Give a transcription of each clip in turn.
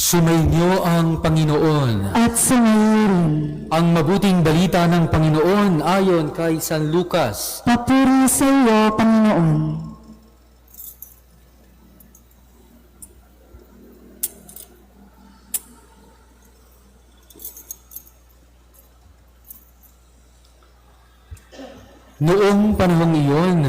Sumainyo ang Panginoon. At sumayo rin. Ang mabuting balita ng Panginoon ayon kay San Lucas. Papuri sa iyo, Panginoon. Noong panahong iyon,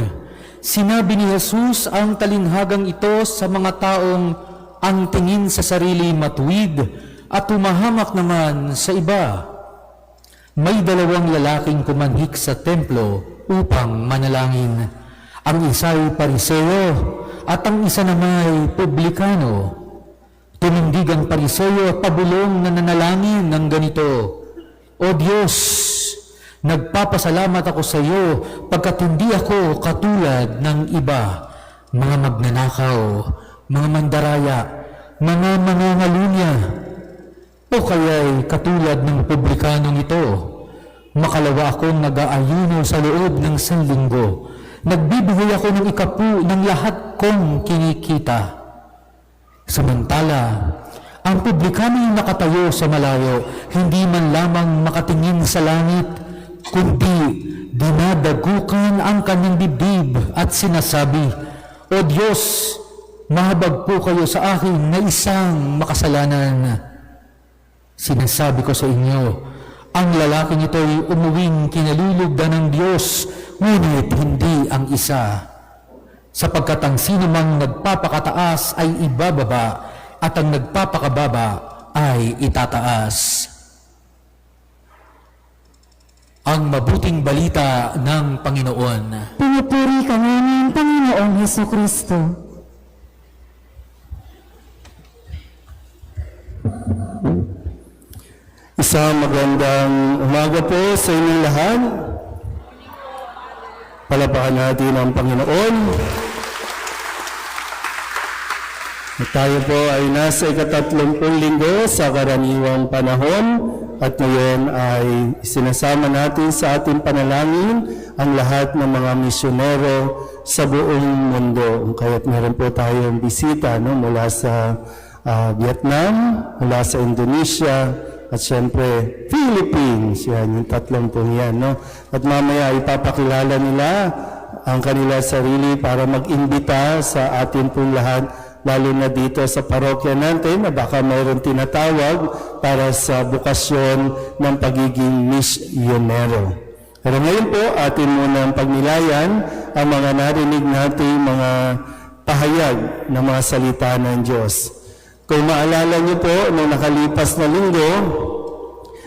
sinabi ni Jesus ang talinghagang ito sa mga taong ang tingin sa sarili matuwid at tumahamak naman sa iba. May dalawang lalaking pumanhik sa templo upang manalangin. Ang isa'y pariseo at ang isa namay publikano. Tumindig ang pariseo at pabulong na nanalangin ng ganito, O Diyos, nagpapasalamat ako sa iyo pagkat hindi ako katulad ng iba, mga magnanakaw, mga mandaraya, mga mangangalunya, o kaya'y katulad ng publikanong ito. Makalawa akong nag-aayuno sa loob ng 1 linggo. Nagbibigay ako ng 10 ng lahat kong kinikita. Samantala, ang publikanong nakatayo sa malayo, hindi man lamang makatingin sa langit, kundi dinadagukan ang kanyang dibdib at sinasabi, O Diyos, mahabag po kayo sa akin na isang makasalanan. Sinasabi ko sa inyo, ang lalaking ito'y umuwing kinalulugdan ng Diyos, ngunit hindi ang isa. Sapagkat ang sinumang nagpapakataas ay ibababa, at ang nagpapakababa ay itataas. Ang mabuting balita ng Panginoon. Pinupuri ka namin, Panginoong Hesukristo. Isang magandang umaga po sa inyong lahat. Palapakan natin ang Panginoon. At tayo po ay nasa 30 linggo sa karaniwang panahon at ngayon ay sinasama natin sa ating panalangin ang lahat ng mga misyonero sa buong mundo. Kaya't meron po tayong bisita mula sa Vietnam, mula sa Indonesia, at siyempre Philippines. Yan, yung 3 po yan. At mamaya ipapakilala nila ang kanila sarili para mag-imbita sa atin pong lahat, lalo na dito sa parokya natin na baka mayroon tinatawag para sa bukasyon ng pagiging misyonero. Pero ngayon po, atin munang pagnilayan ang mga narinig nating mga pahayag ng mga salita ng Diyos. Kung maalala niyo po, noong nakalipas na linggo,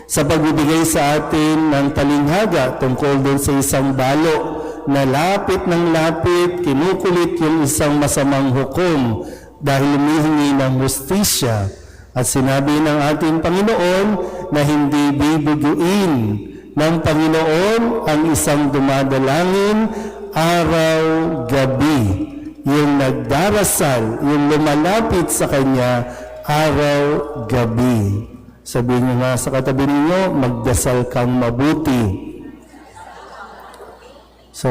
sa pagbibigay sa atin ng talinghaga tungkol doon sa isang balo na lapit ng lapit, kinukulit yung isang masamang hukom dahil humihingi ng hustisya. At sinabi ng ating Panginoon na hindi bibiguin ng Panginoon ang isang dumadalangin araw-gabi. Yung nagdarasal, yung lumalapit sa Kanya araw-gabi. Sabihin niyo nga sa katabi ninyo, magdasal kang mabuti. So,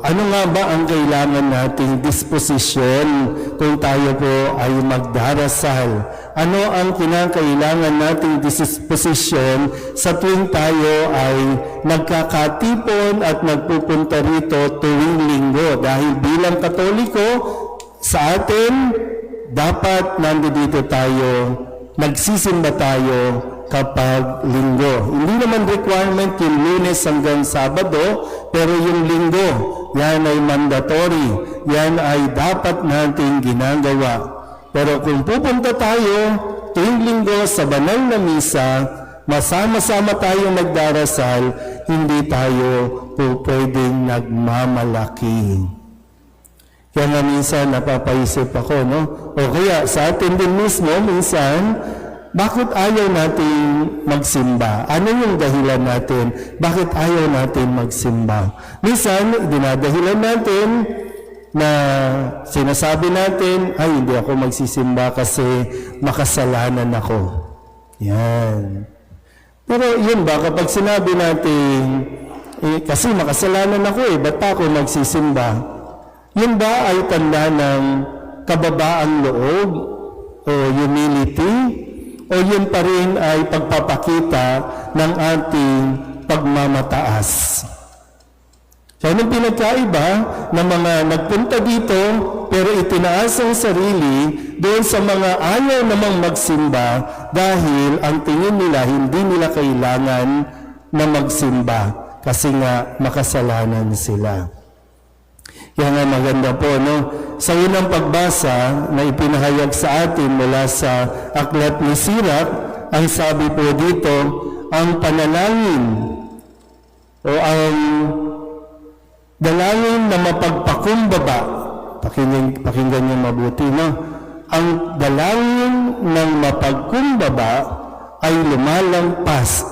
ano nga ba ang kailangan nating disposisyon kung tayo po ay magdarasal? Ano ang kinakailangan nating disposisyon sa tuwing tayo ay nagkakatipon at nagpupunta rito tuwing linggo? Dahil bilang Katoliko, sa atin, dapat nandito tayo, nagsisimba tayo kapag linggo. Hindi naman requirement yung Lunes hanggang Sabado, pero yung linggo, yan ay mandatory. Yan ay dapat nating ginagawa. Pero kung pupunta tayo tuwing linggo sa banal na misa, masama-sama tayong nagdarasal, hindi tayo po pwedeng nagmamalaki. Kaya nga minsan napapaisip ako, O kaya sa atin din mismo, minsan, bakit ayaw natin magsimba? Ano yung dahilan natin? Bakit ayaw natin magsimba? Minsan, dinadahilan natin na sinasabi natin, ay, hindi ako magsisimba kasi makasalanan ako. Yan. Pero yun ba, kapag sinabi natin, kasi makasalanan ako ba't pa ako magsisimba? Yun ba ay tanda ng kababaang loob o humility? o yun pa rin ay pagpapakita ng ating pagmamataas? So, anong pinagkaiba ng mga nagpunta dito pero itinaas ang sarili doon sa mga ayaw namang magsimba dahil ang tingin nila hindi nila kailangan na magsimba kasi nga makasalanan sila. Kaya nga maganda po, no? Sa unang pagbasa na ipinahayag sa atin mula sa Aklat ni Sirach, ang sabi po dito, ang panalangin o ang dalangin na mapagpakumbaba, pakinggan niyo mabuti, no? Ang dalangin ng mapagkumbaba ay lumalampas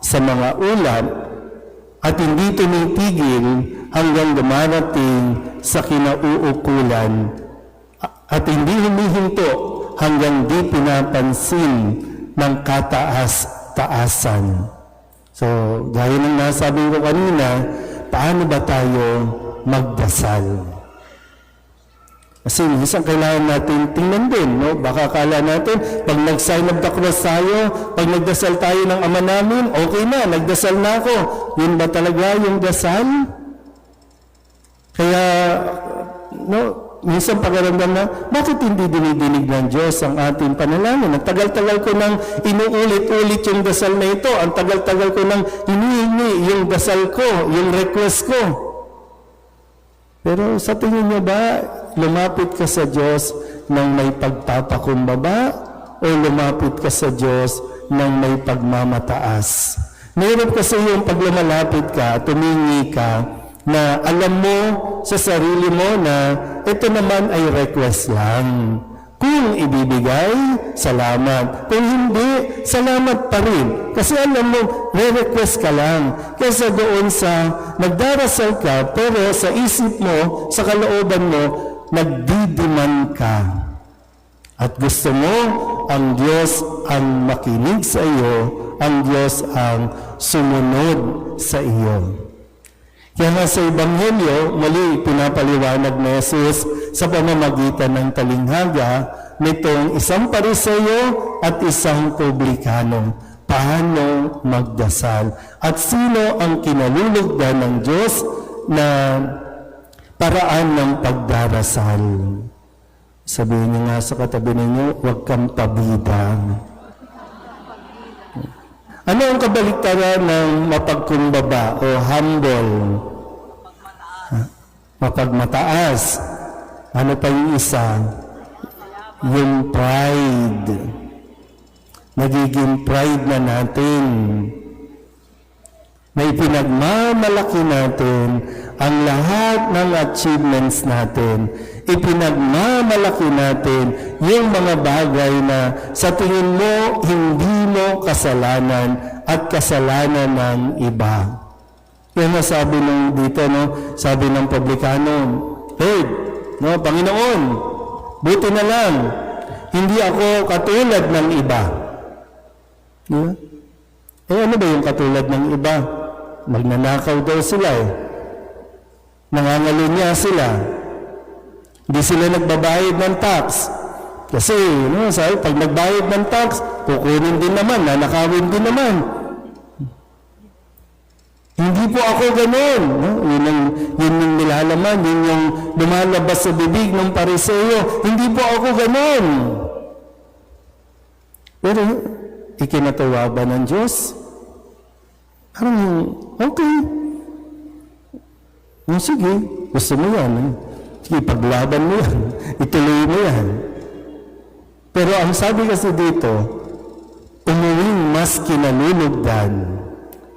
sa mga ulap at hindi tumitigil hanggang dumarating sa kinauukulan at hindi humihinto hanggang di pinapansin ng kataas-taasan. So, gaya ng nasabi ko kanina, paano ba tayo magdasal? Kasi minsan kailangan natin tingnan din, no? Baka akala natin, pag nag-sign of the cross tayo, pag nagdasal tayo ng Ama namin, okay na, nagdasal na ako. Yun ba talaga yung dasal? Kaya, no, minsan pakiramdam na, bakit hindi dinidinig ng Diyos ang ating panalangin? Ang tagal-tagal ko nang inuulit-ulit yung dasal na ito. Ang tagal-tagal ko nang hinihingi yung dasal ko, yung request ko. Pero sa tingin niyo ba, lumapit ka sa Diyos nang may pagpapakumbaba o lumapit ka sa Diyos nang may pagmamataas? Meron kasi yung pag lumalapit ka, tumingi ka, na alam mo sa sarili mo na ito naman ay request lang. Kung ibibigay, salamat. Kung hindi, salamat pa rin. Kasi alam mo, re-request ka lang. Kaysa doon sa nagdarasal ka, pero sa isip mo, sa kalooban mo, nagdidiman ka. At gusto mo, ang Diyos ang makinig sa iyo, ang Diyos ang sumunod sa iyo. Kaya nga sa Ebanghelyo, muli pinapaliwanag na Jesus sa pamamagitan ng talinghaga nitong isang Pariseo at isang publikano. Paano magdasal? At sino ang kinalulugdan ng Diyos na paraan ng pagdarasal? Sabihin niyo nga sa katabi ninyo, huwag kang pabida. Ano ang kabaliktaran ng mapagkumbaba o humble? Mapagmataas. Ano pa yung isa? Yung pride. Nagiging pride na natin. May pinagmamalaki natin ang lahat ng achievements natin. Ipinagmamalaki natin yung mga bagay na sa tingin mo hindi mo kasalanan at kasalanan ng iba. Yan na sabi nung dito, no? Sabi ng publikano, Lord, no, Panginoon, buti na lang, hindi ako katulad ng iba. Diba? Eh ano ba yung katulad ng iba? Magnanakaw daw sila eh. Nangangalunya sila. Hindi sila nagbabayad ng tax. Kasi, no, sabi, pag nagbayad ng tax, kukunin din naman, nanakawin din naman. Hindi po ako ganun. No? Yun yung nilalaman, yun yung lumalabas sa bibig ng Pariseo. Hindi po ako ganun. Pero, ikinatawa ba ng Diyos? Parang, okay. No, sige, gusto mo yan. Sige, paglaban mo yan. Ituloy mo yan. Pero ang sabi kasi dito, umuwing mas kinalulugdan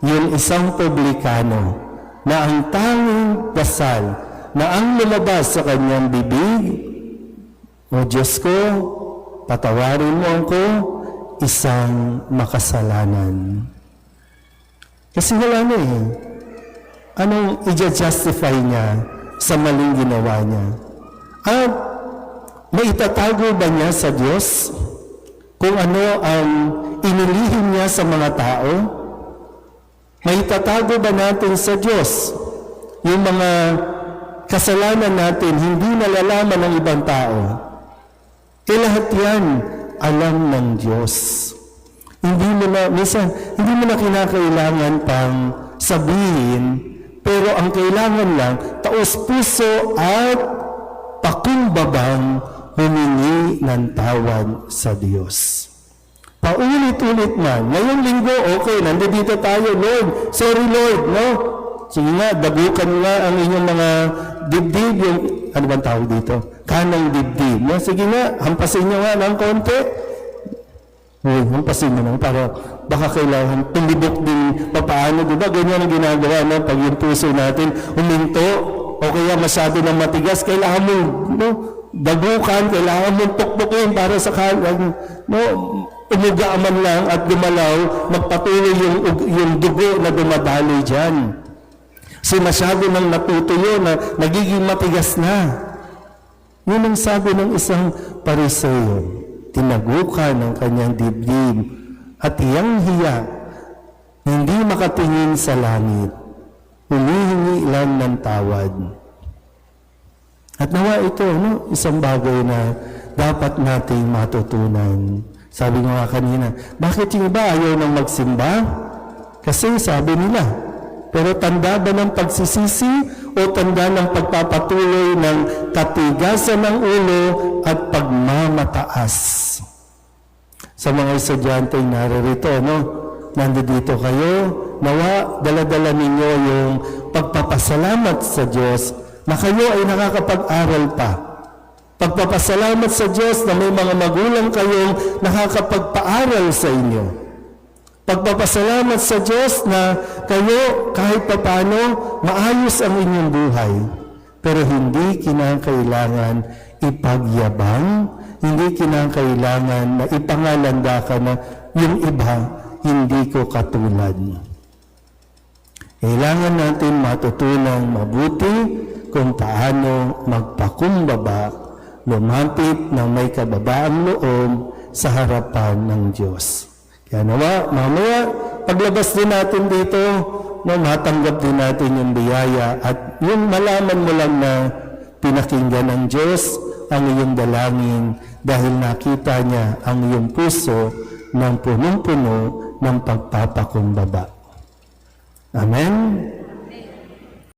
yung isang publikano na ang tanging dasal na ang lumabas sa kanyang bibig, O Diyos ko, patawarin mo ako, isang makasalanan. Kasi wala na eh. Anong i-justify niya sa maling ginawa niya? At maitatago ba niya sa Diyos kung ano ang inilihim niya sa mga tao? Maitatago ba natin sa Diyos yung mga kasalanan natin hindi nalalaman ng ibang tao? Lahat yan alam ng Diyos. Minsan, hindi mo na kinakailangan pang sabihin, pero ang kailangan lang, taos puso at pakumbabang humingi ng tawad sa Diyos. Paulit-ulit man. Ngayong linggo, okay, nandito tayo, Lord. Sorry, Lord, no? Sige nga, dagukan nga ang inyong mga dibdib, yung, ano bang tawag dito? Kanang dibdib. No? Sige nga, hampasin nyo nga ng konti. Uy, hampasin nyo lang, para baka kailangan tumibok din papaano, diba? Ganyan ang ginagawa, no? Pag yung puso natin huminto, o kaya masyado ng matigas, kailangan mo, no? Dagukan, kailangan mong tukbukin para sa kalang, no? Umuga man lang at dumalaw, magpatuloy yung dugo na dumadaloy dyan. Kasi masyado nang natutuyo na nagiging matigas na. Yun ang sabi ng isang Pariseo, tinagukan ng kanyang dibdib at hiyang-hiya, hindi makatingin sa langit, humihingi lang ng tawad. At nawa ito, no? Isang bagay na dapat nating matutunan. Sabi ko nga kanina, bakit yung iba ayaw nang magsimba? Kasi sabi nila, pero tanda ba ng pagsisisi o tanda ng pagpapatuloy ng katigasan ng ulo at pagmamataas? Sa mga estudyante naririto, no? Nandito kayo, nawa, dala-dala ninyo yung pagpapasalamat sa Diyos na kayo ay nakakapag-aral pa. Pagpapasalamat sa Diyos na may mga magulang kayong nakakapagpaaral sa inyo. Pagpapasalamat sa Diyos na kayo kahit papano maayos ang inyong buhay. Pero hindi kinakailangan ipagyabang, hindi kinakailangan na ipangalandakan na yung iba hindi ko katulad. Kailangan natin matutunang mabuti kung paano magpakumbaba, lumapit ng may kababaang loob sa harapan ng Diyos. Kaya nawa, mamaya, paglabas din natin dito, no, matanggap din natin yung biyaya at yung malaman mo lang na pinakinggan ng Diyos ang iyong dalangin dahil nakita niya ang iyong puso ng punong-puno ng pagpapakumbaba. Amen?